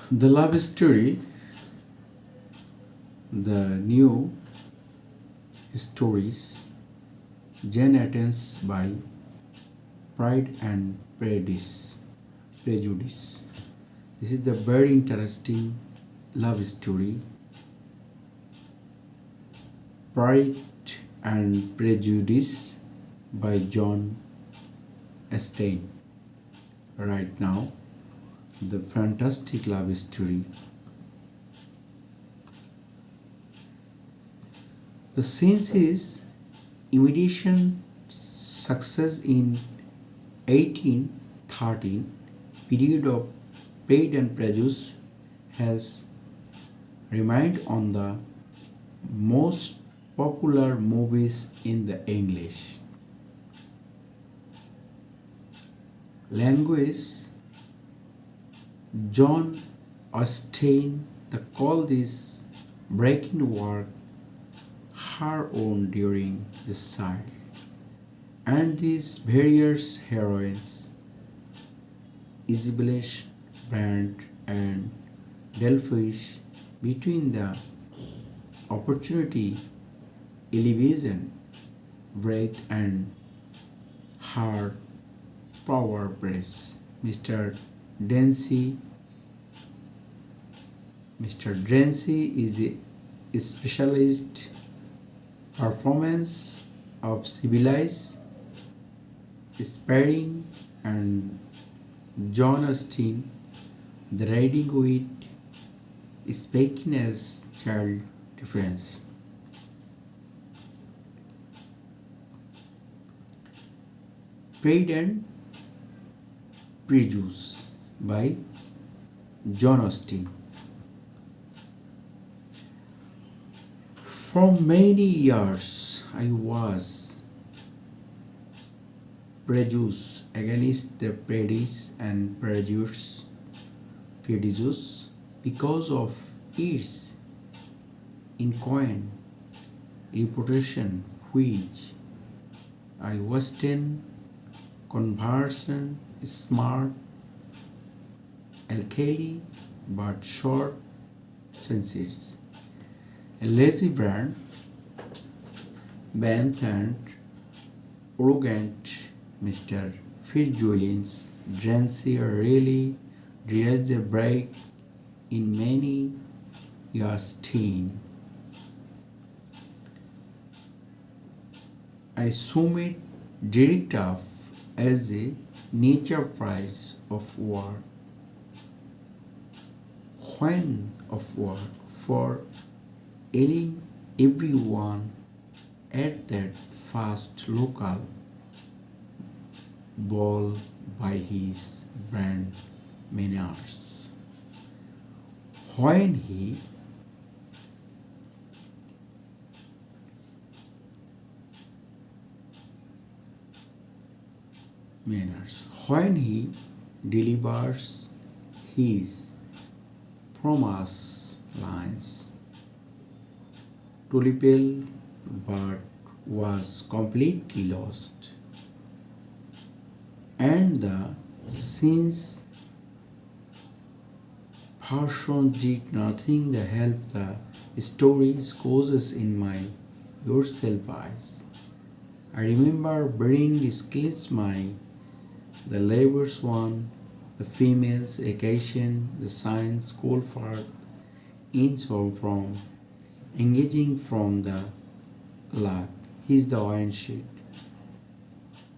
The love story, the new stories, Jane Austen's by Pride and Prejudice. This is the very interesting love story, Pride and Prejudice by John Austen. Right now, the fantastic love story. The sense is immediate success in 1813 period of Pride and Prejudice has remained on the most popular movies in the English language. John Austen called this breaking work her own during this time, and these various heroines, Isabella Brandt and Delphish, between the opportunity, elevation, breadth, and her power brace. Mr. Drancy is a specialist performance of civilized sparring, and John Austen, the riding wit, is speaking as child difference. Pride and Prejudice by John Austen. For many years I was prejudiced against the prejudice because of its incoherent reputation, which I Western conversation smart, alkali, but short sentences. A lazy brand, bent and arrogant Mr. Fitzjulian's Drancy really realized the break in many years teen. I summed direct up as a nature price of war. When of war for ailing everyone at that fast local ball by his brand manners. When he delivers his promise lines to repel but was completely lost, and the since person did nothing to help the stories causes in my yourself eyes. I remember bringing skills my the labors one, the females occasion, the science call for inch from engaging from the lot. He's the iron sheet.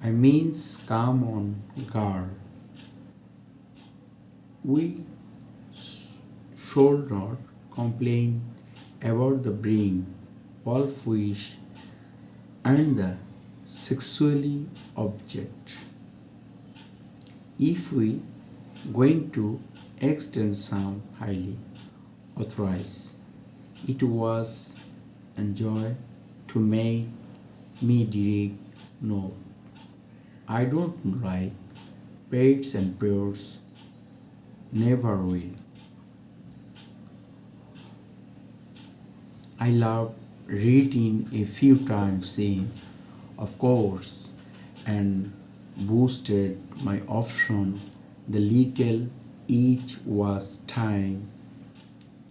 I means come on guard. We should not complain about the brain, wolfish, and the sexually object. If we going to extend some highly authorized, it was enjoy to make me direct no. I don't like pets and prayers, never will. I love reading a few times since, of course, and boosted my option the little It was time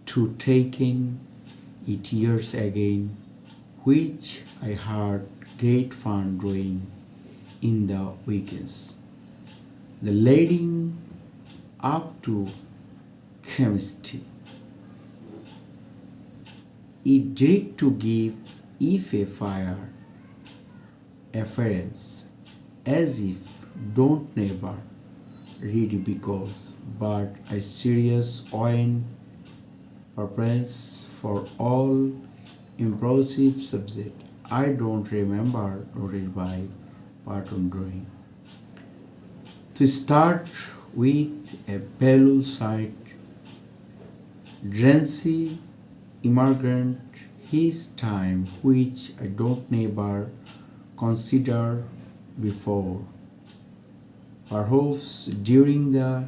to taking it years again, which I had great fun doing in the weekends. The leading up to chemistry. It did to give if a fire appearance as if don't never read because but a serious own preference for all impulsive subject. I don't remember noted by pattern drawing. To start with a pale side, Drancy immigrant his time which I don't never consider before. Perhaps during the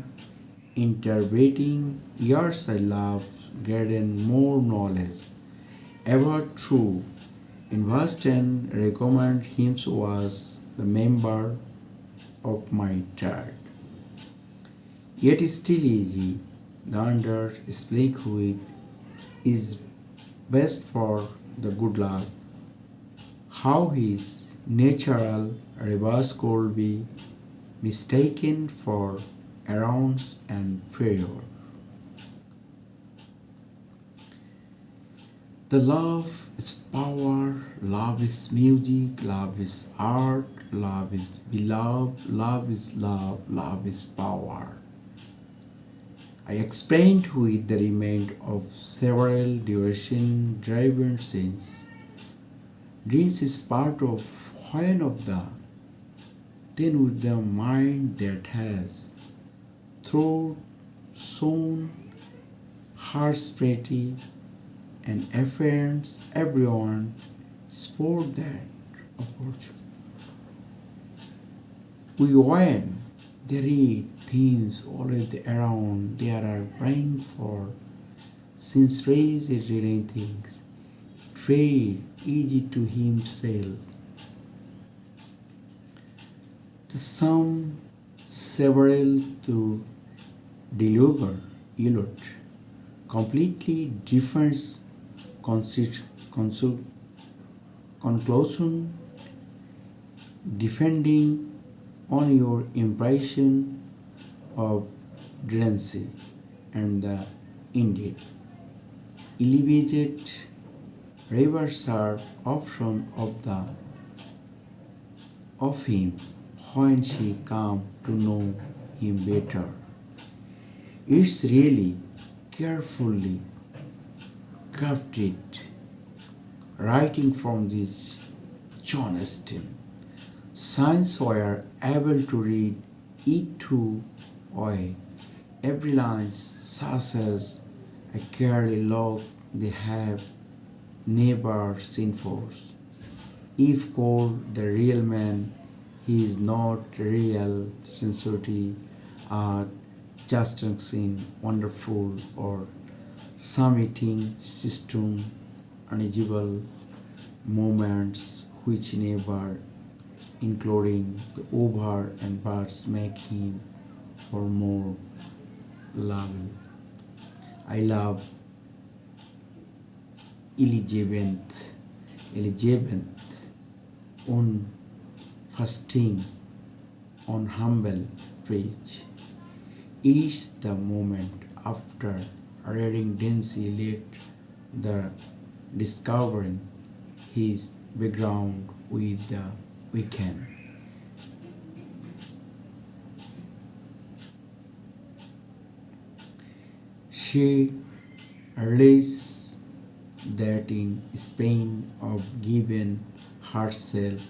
intervening years I love getting more knowledge about true in Boston recommend him was the member of my tribe. Yet still easy, the under speak with is best for the good luck. How his natural reverse could be mistaken for errors and failure. The love is power, love is music, love is art, love is beloved, love is love, love is power. I explained with the remained of several duration driven scenes. Dreams is part of one of the then with the mind that has through sown hearts pretty and affirms everyone sport that approach. We win. They read themes always around. They are praying for since praise is reading things. Very easy to himself. The some several to deliver elude completely different conclusion depending on your impression of Drancy and the indeed elevated rivers are often of him when she come to know him better. It's really carefully crafted writing from this John Austen. Science were able to read it too or every line such as a carely log they have never seen force. If called the real man, he is not real sincerity, art, just in wonderful or summiting system, unable moments which never including the over and parts make him for more loving. I love Elizabeth on fasting on humble praise. Is the moment after reading Dancy late the discovering his background with the weekend. She realized that in Spain of given herself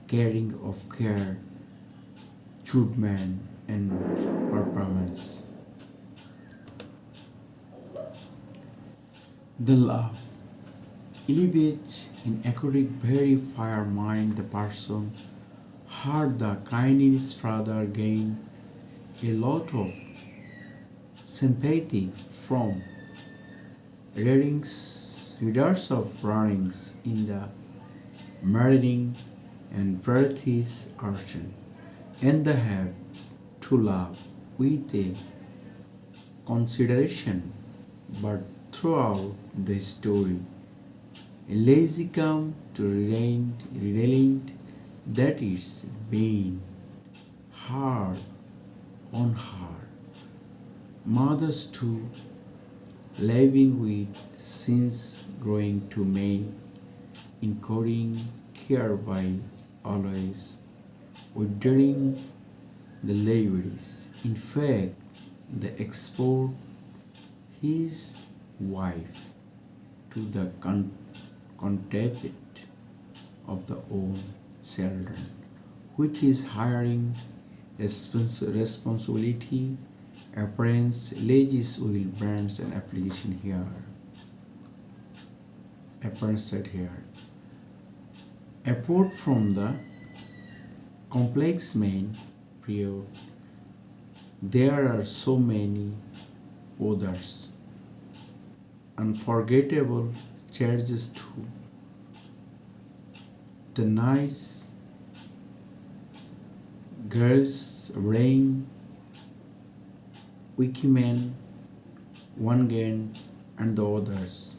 caring of care, judgment and performance. The love. Elevate in accurate very fire mind the person heard the kindness father gain a lot of sympathy from readers of runnings in the marrying and Prejudice Austen, and they have to love with a consideration, but throughout the story, a lazy come to relent that is being hard on her. Mothers too, living with sins growing to May, incurring care by always withering the libraries. In fact, they export his wife to the contempt of the own children, which is hiring responsibility, appearance, alleges will brands and application here. Appearance set here. Apart from the complex main period, there are so many others. Unforgettable charges too. The nice girls, rain, Wikiman, one gain, and the others.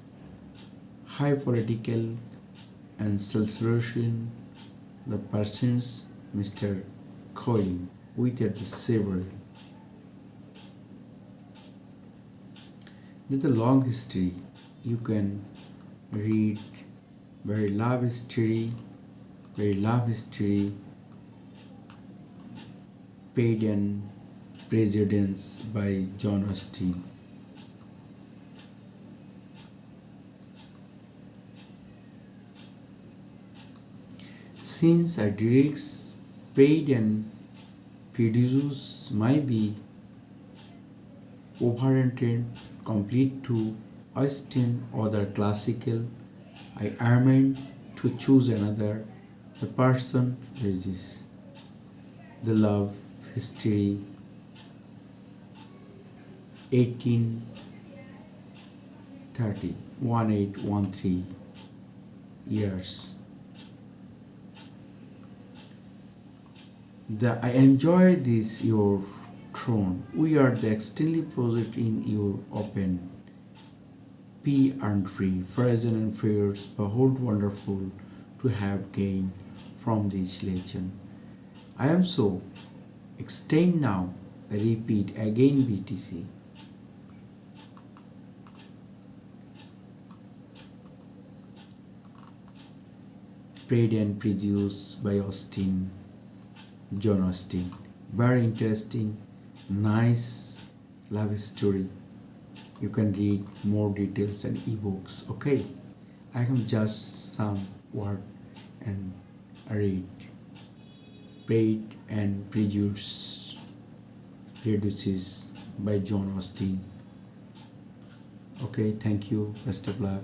High political and celebration, the persons Mr. Colin with the several. There's a long history. You can read very love history, Pride and Prejudice by Jane Austen. Since I direct Pride and Prejudice might be overrated complete to Austen other classical, I am to choose another. The person resists. The love history 1830 1813 years. I enjoy this your throne. We are the extremely project in your open. P and free, present and fears, behold wonderful to have gained from this legend. I am so extend now, I repeat again BTC. Pride and Prejudice by Jane Austen. Very interesting, nice love story. You can read more details and ebooks. Okay, I have just some word and read. Pride and Prejudice by Jane Austen. Okay, thank you. Best of luck.